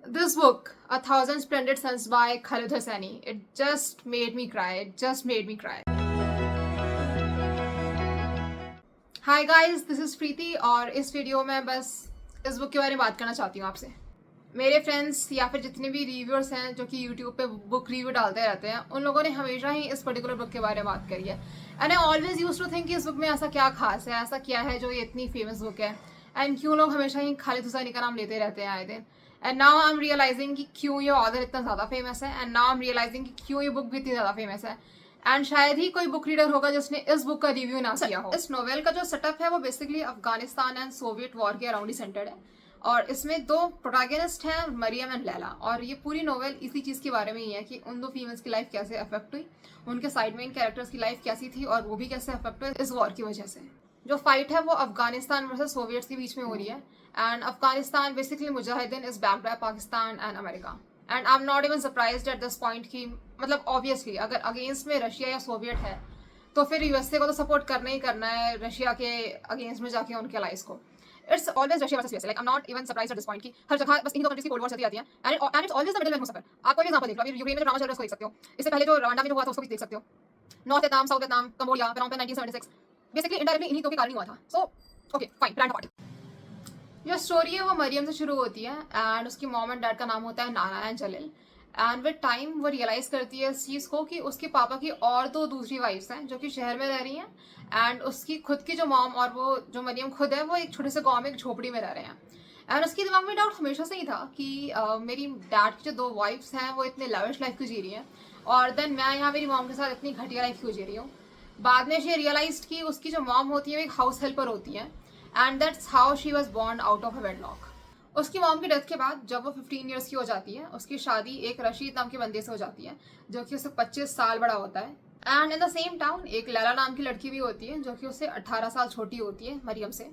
This book, A Thousand Splendid Suns by Khalid Hosseini, it just made me cry. It just made me cry. Hi guys, this is Preeti और इस video में बस इस book के बारे में बात करना चाहती हूँ आपसे। मेरे फ्रेंड्स या फिर जितने भी रिव्यूअर्स हैं जो कि यूट्यूब पे बुक रिव्यू डालते रहते हैं, उन लोगों ने हमेशा ही इस पर्टिकुलर बुक के बारे में बात करी है। And I always use to think कि इस बुक में ऐसा क्या खास है, ऐसा क्या है जो ये इतनी फेमस बुक है, एंड क्यों लोग हमेशा ही खालिद हुसैनी का नाम लेते रहते हैं आए दिन। And now I am realising कि क्यों ये ऑथर इतना ज़्यादा फेमस है, and now I am realising कि क्यों ये बुक भी इतनी ज़्यादा फेमस है। एंड शायद ही कोई बुक रीडर होगा जिसने इस बुक का रिव्यू ना किया हो। इस नोवेल का जो सेटअप है वो basically Afghanistan and Soviet war के अराउंड ही सेंटर्ड है, और इसमें दो प्रोटैगनिस्ट हैं, मरियम एंड लैला। और ये पूरी नोवेल इसी चीज़ के बारे में ही है कि उन दो फीमेल्स की लाइफ कैसे अफेक्ट हुई, उनके साइड मेन कैरेक्टर्स की लाइफ कैसी थी और वो भी कैसे अफेक्ट हुए इस वॉर की वजह से। जो फाइट है वो अफगानिस्तान वर्सेस सोवियट्स के बीच में हो रही है, and Afghanistan basically Mujahideen is backed by Pakistan and America. And I am not even surprised at this point कि मतलब ऑब्वियसली अगर अगेंस्ट में रशिया या सोवियत है तो फिर यूएसए को तो सपोर्ट करना ही करना है रशिया के अगेंस्ट में जाके उनके अलाइज को। It's always Russia versus USA, like I am not even surprised at this point कि हर जगह बस इन दो कंट्रीज की कोल्ड वॉर चलती आती है, and it's always the middle man suffer. आप कोई भी एग्जांपल देख लो, अभी यूक्रेन में जो ड्रामा चल रहा है उसको देख सकते हो, इससे पहले जो रवांडा में जो हुआ था उसको भी देख सकते हो, north Vietnam, south Vietnam, Cambodia around 1976 basically indirectly इन्हीं दो के कारण ही हुआ था। So okay fine, plan apart. जो स्टोरी है वो मरियम से शुरू होती है, एंड उसकी मॉम एंड डैड का नाम होता है Nana and Jalil. And with time वो रियलाइज करती है इस चीज़ को कि उसके पापा की और दो दूसरी वाइफ्स हैं जो कि शहर में रह रही हैं, एंड उसकी खुद की जो मॉम और वो जो मरियम खुद है वो एक छोटे से गांव में एक झोपड़ी में रह रहे हैं। एंड उसके दिमाग में डाउट हमेशा से ही था कि मेरी डैड की जो दो वाइफ्स हैं वो इतने लविश लाइफ क्यों जी रही हैं, और देन मैं यहाँ मेरी मॉम के साथ इतनी घटिया लाइफ क्यों जी रही हूँ। बाद में शी रियलाइज कि उसकी जो मॉम होती है वो एक हाउस हेल्पर होती है, and that's how she was born out of a wedlock. उसकी मॉम की डेथ के बाद जब वो 15 ईयर्स की हो जाती है, उसकी शादी एक रशीद नाम के बंदे से हो जाती है जो कि उससे 25 साल बड़ा होता है। And in the same town एक लैला नाम की लड़की भी होती है जो कि उससे 18 साल छोटी होती है मरियम से।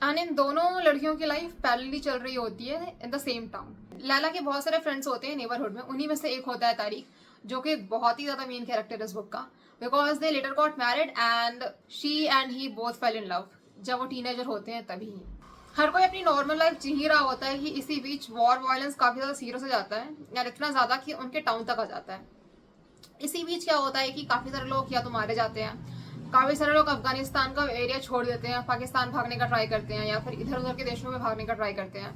एंड इन दोनों लड़कियों की लाइफ पैरेलली चल रही होती है in the same town. Laila के बहुत सारे फ्रेंड्स होते हैं नेबरहुड में, उन्हीं में से एक होता है तारिक, जो कि एक बहुत ही ज्यादा मेन कैरेक्टर है इस बुक का, because they letter got married and she and he both fail in love जब वो टीनेजर होते हैं तभी। हर कोई अपनी नॉर्मल लाइफ जी ही रहा होता है कि इसी बीच वॉर वायलेंस काफी ज्यादा सीरियस हो जाता है, या इतना ज्यादा कि उनके टाउन तक आ जाता है। इसी बीच क्या होता है कि काफी सारे लोग या तो मारे जाते हैं, काफी सारे लोग अफगानिस्तान का एरिया छोड़ देते हैं, पाकिस्तान भागने का ट्राई करते हैं या फिर इधर उधर के देशों में भागने का ट्राई करते हैं।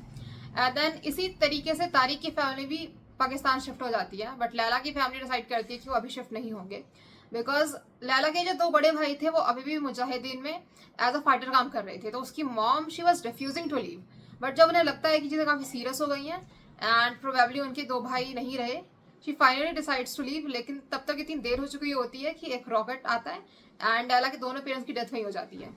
एंड देन इसी तरीके से तारिक की फैमिली भी पाकिस्तान शिफ्ट हो जाती है, बट लैला की फैमिली डिसाइड करती है कि वो अभी शिफ्ट नहीं होंगे, बिकॉज लैला के जो दो बड़े भाई थे वो अभी भी मुजाहिदीन में एज अ फाइटर काम कर रहे थे। तो उसकी mom she was refusing to leave, but जब उन्हें लगता है कि चीज़ें काफ़ी सीरियस हो गई हैं एंड प्रोबेबली उनके दो भाई नहीं रहे, she finally decides to leave. लेकिन तब तक इतनी देर हो चुकी होती है कि एक रॉकेट आता है एंड लैला के दोनों पेरेंट्स की डेथ वही हो जाती है।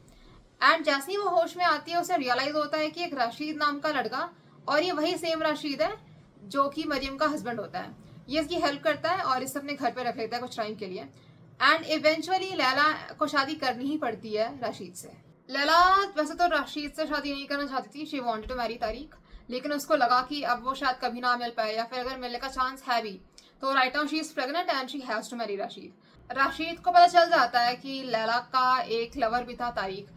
एंड जैसे ही वो होश में आती है उसे रियलाइज होता है कि एक राशिद नाम का लड़का, और ये वही सेम राशिद है जो कि मरियम का हस्बैंड होता है, ये इसकी हेल्प करता है और इसे अपने घर पे रख लेता है कुछ टाइम के लिए। एंड इवेंचुअली लैला को शादी करनी ही पड़ती है राशिद से। लैला वैसे तो राशिद से शादी नहीं करना चाहती थी, she wanted to marry Tariq, लेकिन उसको लगा कि अब वो शायद कभी ना मिल पाए, या फिर अगर मिलने का चांस है भी तो right now she is pregnant and she has to marry Rashid. Rashid को पता चल जाता है कि लैला का एक लवर भी था Tariq.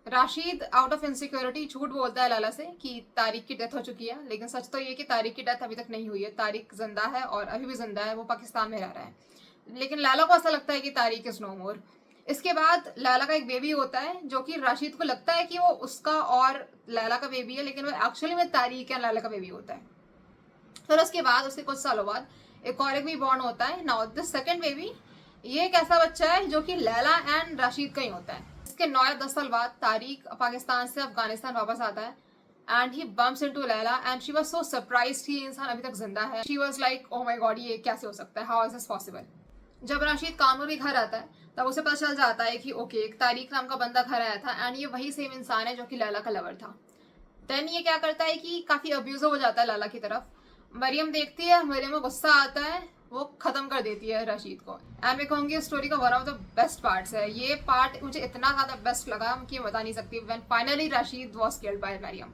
Rashid out of insecurity झूठ बोलता है लैला से कि तारिक की डेथ हो चुकी है, लेकिन सच तो ये कि तारिक की डेथ अभी तक नहीं हुई है, तारिक जिंदा है और अभी भी जिंदा है, वो पाकिस्तान में रह रहा है। लेकिन लैला को ऐसा लगता है कि तारिक इज नो मोर। इसके बाद लैला का एक बेबी होता है जो कि राशिद को लगता है कि वो उसका और लैला का बेबी है, लेकिन वो एक्चुअली में तारिक एंड लैला का बेबी होता है। फिर उसके बाद उसके कुछ सालों बाद एक और एक भी बॉर्न होता है। नाउ दिस सेकंड बेबी ये एक ऐसा बच्चा है जो कि लैला एंड राशिद का ही होता है। इसके 9 या 10 साल बाद तारिक पाकिस्तान से अफगानिस्तान वापस आता है and he bumps into Laila and she was so surprised कि इंसान अभी तक जिंदा है। She was like oh my God, ये कैसे हो सकता है, हाउ इज दिस पॉसिबल। जब राशिद काम में भी घर आता है तब उसे पता चल जाता है कि ओके एक तारिक नाम का बंदा घर आया था एंड ये वही सेम इंसान है जो कि लैला का लवर था। देन ये क्या करता है कि काफी अब्यूजिव हो जाता है लैला की तरफ। मरियम देखती है, मरियम को गुस्सा आता है, वो खत्म कर देती है राशिद को। एंड मैं कहूँगी स्टोरी का one of the best parts है ये पार्ट, मुझे इतना ज्यादा बेस्ट लगा कि बता नहीं सकती। When finally Rashid was killed by Mariam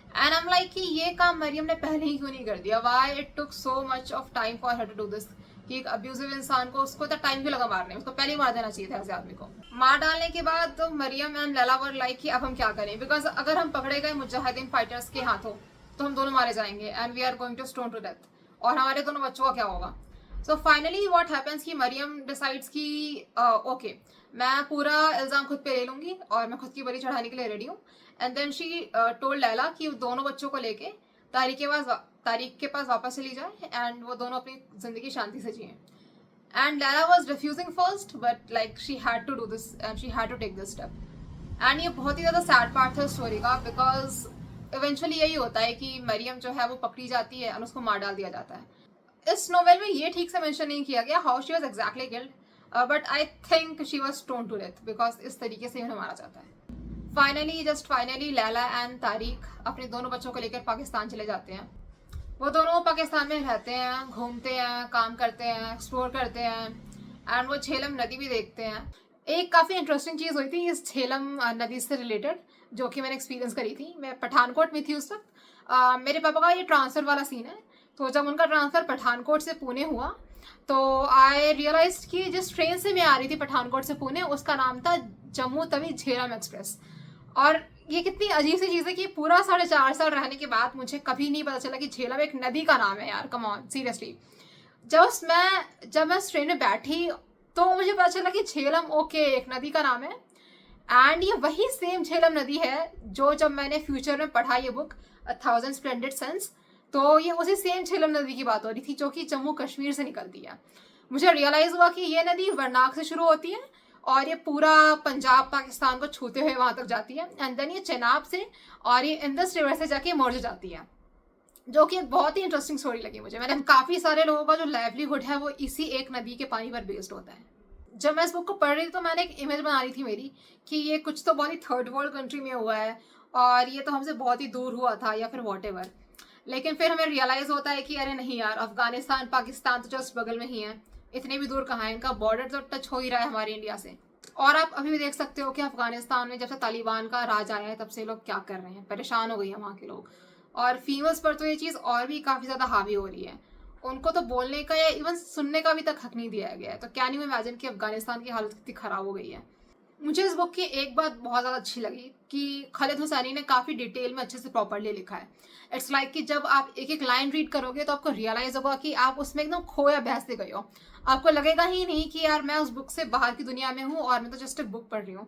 and I am like कि ये काम मरियम ने पहले ही क्यों नहीं कर दिया, why it took so much of time for her to do this, कि एक अब्यूजिव इंसान को उसको इतना टाइम क्यों लगा मारने, उसको पहले ही मार देना चाहिए था ऐसे आदमी को। मार डालने के बाद तो Mariam and Laila were like कि अब हम क्या करें, बिकॉज अगर हम पकड़े गए मुजाहिदीन फाइटर्स के हाथों तो हम दोनों मारे जाएंगे and we are going to stone to death, और हमारे दोनों बच्चों का क्या होगा। सो फाइनली व्हाट हैपेंस कि मरियम डिसाइड्स कि ओके मैं पूरा इल्ज़ाम खुद पे ले लूंगी और मैं खुद की बलि चढ़ाने के लिए रेडी हूँ। And then she told Laila कि दोनों बच्चों को लेके तारिक के पास वापस चली जाए एंड वो दोनों अपनी जिंदगी शांति से जिए। And Lara was refusing first, but like she had to do this and she had to take this step. And ये बहुत ही ज़्यादा सैड पार्ट था स्टोरी का, बिकॉज इवेंचुअली यही होता है कि मरियम जो है वो पकड़ी जाती है और उसको मार डाल दिया जाता है। इस नोवेल में ये ठीक से मेंशन नहीं किया गया how she was exactly killed, but I think she was stone to death because इस तरीके से उन्हें मारा जाता है। फाइनली लैला एंड तारिक अपने दोनों बच्चों को लेकर पाकिस्तान चले जाते हैं। वो दोनों पाकिस्तान में रहते हैं, घूमते हैं, काम करते हैं, एक्सप्लोर करते हैं एंड वो झेलम नदी भी देखते हैं। एक काफ़ी इंटरेस्टिंग चीज़ हुई थी इस झेलम नदी से रिलेटेड जो कि मैंने एक्सपीरियंस करी थी। मैं पठानकोट में थी उस वक्त। मेरे पापा का ये ट्रांसफ़र वाला सीन है, तो जब उनका ट्रांसफ़र पठानकोट से पुणे हुआ तो आई रियलाइज कि जिस ट्रेन से मैं आ रही थी पठानकोट से पुणे उसका नाम था जम्मू तवी झेलम एक्सप्रेस। और ये कितनी अजीब सी चीज़ है कि पूरा 4.5 साल रहने के बाद मुझे कभी नहीं पता चला कि झेलम एक नदी का नाम है यार, कम ऑन सीरियसली। जब मैं उस ट्रेन में बैठी तो मुझे पता चला कि झेलम ओके एक नदी का नाम है एंड ये वही सेम झेलम नदी है जो जब मैंने फ्यूचर में पढ़ा ये book a thousand splendid suns, तो ये उसी सेम झेलम नदी की बात हो रही थी जो कि जम्मू कश्मीर से निकलती है। मुझे रियलाइज़ हुआ कि ये नदी वरनाग से शुरू होती है और ये पूरा पंजाब पाकिस्तान को छूते हुए वहां तक जाती है एंड देन ये चेनाब से और ये इंडस रिवर से जाके मर्ज जाती है, जो कि एक बहुत ही इंटरेस्टिंग स्टोरी लगी मुझे। मैंने काफ़ी सारे लोगों का जो लाइवलीहुड है वो इसी एक नदी के पानी पर बेस्ड होता है। जब मैं इस बुक को पढ़ रही थी तो मैंने एक इमेज बना रही थी मेरी कि ये कुछ तो बहुत ही थर्ड वर्ल्ड कंट्री में हुआ है और ये तो हमसे बहुत ही दूर हुआ था या फिर वॉटेवर। लेकिन फिर हमें रियलाइज़ होता है कि अरे नहीं यार, अफगानिस्तान पाकिस्तान तो जस्ट बगल में ही है, इतने भी दूर कहाँ है, इनका बॉर्डर तो टच हो ही रहा है हमारे इंडिया से। और आप अभी भी देख सकते हो कि अफगानिस्तान में जब से तालिबान का राज आया है तब से लोग क्या कर रहे हैं, परेशान हो गई है वहाँ के लोग। और फीमेल्स पर तो ये चीज़ और भी काफ़ी ज़्यादा हावी हो रही है, उनको तो बोलने का या इवन सुनने का भी तक हक नहीं दिया गया है। तो कैन यू इमेजिन कि अफगानिस्तान की हालत कितनी ख़राब हो गई है। मुझे इस बुक की एक बात बहुत ज़्यादा अच्छी लगी कि खालिद हुसैनी ने काफ़ी डिटेल में अच्छे से प्रॉपरली लिखा है। इट्स लाइक कि जब आप एक एक लाइन रीड करोगे तो आपको रियलाइज़ होगा कि आप उसमें एकदम खोया बहसते गए हो। आपको लगेगा ही नहीं कि यार मैं उस बुक से बाहर की दुनिया में हूँ और मैं तो जस्ट एक बुक पढ़ रही हूँ।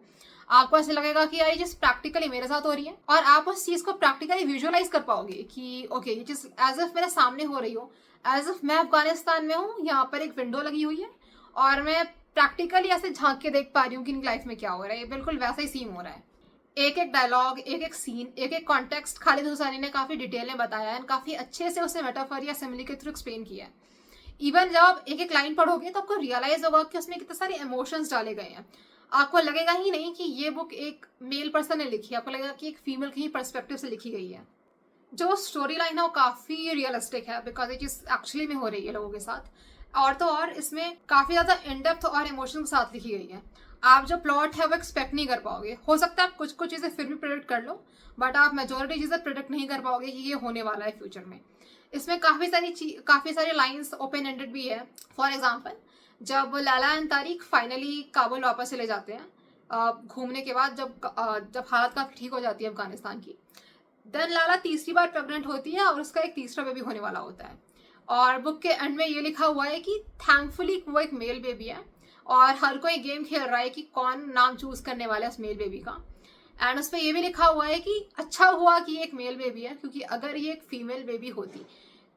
आपको ऐसे लगेगा कि यार ये चीज़ प्रैक्टिकली मेरे साथ हो रही है और आप उस चीज़ को प्रैक्टिकली विजुअलाइज कर पाओगे कि ओके ये चीज़ एज इफ मेरे सामने हो रही हो, एज इफ मैं अफगानिस्तान में हूँ, यहाँ पर एक विंडो लगी हुई है और मैं प्रैक्टिकली ऐसे झांक के देख पा रही हूँ कि इनकी लाइफ में क्या हो रहा है। बिल्कुल वैसा ही सीन हो रहा है। एक एक डायलॉग, एक एक सीन, एक एक कॉन्टेक्स्ट खालिद हुसैनी ने काफ़ी डिटेल में बताया है, काफ़ी अच्छे से उसे मेटाफर या सिमिली के थ्रू एक्सप्लेन किया है। इवन जब आप एक एक लाइन पढ़ोगे तो आपको रियलाइज होगा कि उसमें कितने सारे इमोशंस डाले गए हैं। आपको लगेगा ही नहीं कि ये बुक एक मेल पर्सन ने लिखी है, आपको लगेगा कि एक फीमेल की ही पर्सपेक्टिव से लिखी गई है। जो स्टोरी लाइन है वो काफ़ी रियलिस्टिक है बिकॉज ये चीज़ एक्चुअली में हो रही है लोगों के साथ। और तो और इसमें काफ़ी ज़्यादा इन डेप्थ और इमोशन के साथ लिखी गई है। आप जो प्लॉट है वो एक्सपेक्ट नहीं कर पाओगे। हो सकता है आप कुछ कुछ चीज़ें फिर भी प्रेडिक्ट कर लो, बट आप मेजोरिटी चीज़ें प्रेडिक्ट नहीं कर पाओगे कि ये होने वाला है फ्यूचर में। इसमें काफ़ी सारी लाइन्स ओपन एंडेड भी है। फॉर एग्जाम्पल, जब लैला एंड तारिक फाइनली काबुल वापस चले जाते हैं घूमने के बाद, जब हालत काफ़ी ठीक हो जाती है अफगानिस्तान की, देन लैला तीसरी बार प्रेग्नेंट होती है और उसका एक तीसरा बेबी होने वाला होता है। और बुक के एंड में ये लिखा हुआ है कि थैंकफुली वो एक मेल बेबी है और हर कोई गेम खेल रहा है कि कौन नाम चूज करने वाला है उस मेल बेबी का। एंड उस पर यह भी लिखा हुआ है कि अच्छा हुआ कि ये एक मेल बेबी है, क्योंकि अगर ये एक फीमेल बेबी होती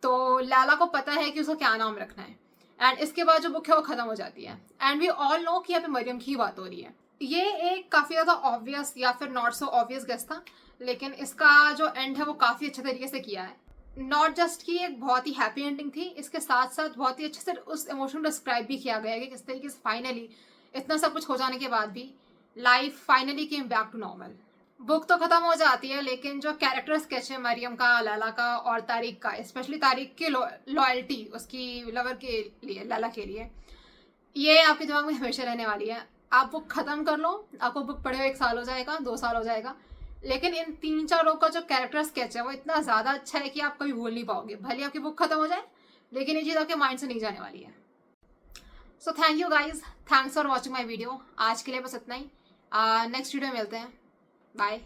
तो लैला को पता है कि उसका क्या नाम रखना है। एंड इसके बाद जो बुक है वो खत्म हो जाती है एंड वी ऑल नो कि यहाँ पे मरियम की बात हो रही है। ये एक काफ़ी ज़्यादा ऑब्वियस या फिर नॉट सो ऑब्वियस गेस था, लेकिन इसका जो एंड है वो काफ़ी अच्छे तरीके से किया है। नॉट जस्ट कि एक बहुत ही हैप्पी एंडिंग थी, इसके साथ साथ बहुत ही अच्छे से उस इमोशन डिस्क्राइब भी किया गया है कि किस तरीके से फाइनली इतना सब कुछ हो जाने के बाद भी life finally came back to normal. Book तो खत्म हो जाती है, लेकिन जो कैरेक्टर स्केच है मरियम का, लैला का और तारिक का, स्पेशली तारिक की लॉयल्टी उसकी लवर के लिए, लैला के लिए, ये आपके दिमाग में हमेशा रहने वाली है। आप बुक खत्म कर लो, आपको बुक पढ़े हुए 1 साल हो जाएगा, 2 साल हो जाएगा, लेकिन इन 3-4 लोग का जो कैरेक्टर स्केच है वो इतना ज़्यादा अच्छा है कि आप कभी भूल नहीं पाओगे। भले आपकी बुक खत्म हो जाए, लेकिन ये चीज़ आपके माइंड से नहीं जाने वाली है। So thank you guys, thanks for watching my video. आज के लिए बस इतना ही। नेक्स्ट वीडियो में मिलते हैं। बाय।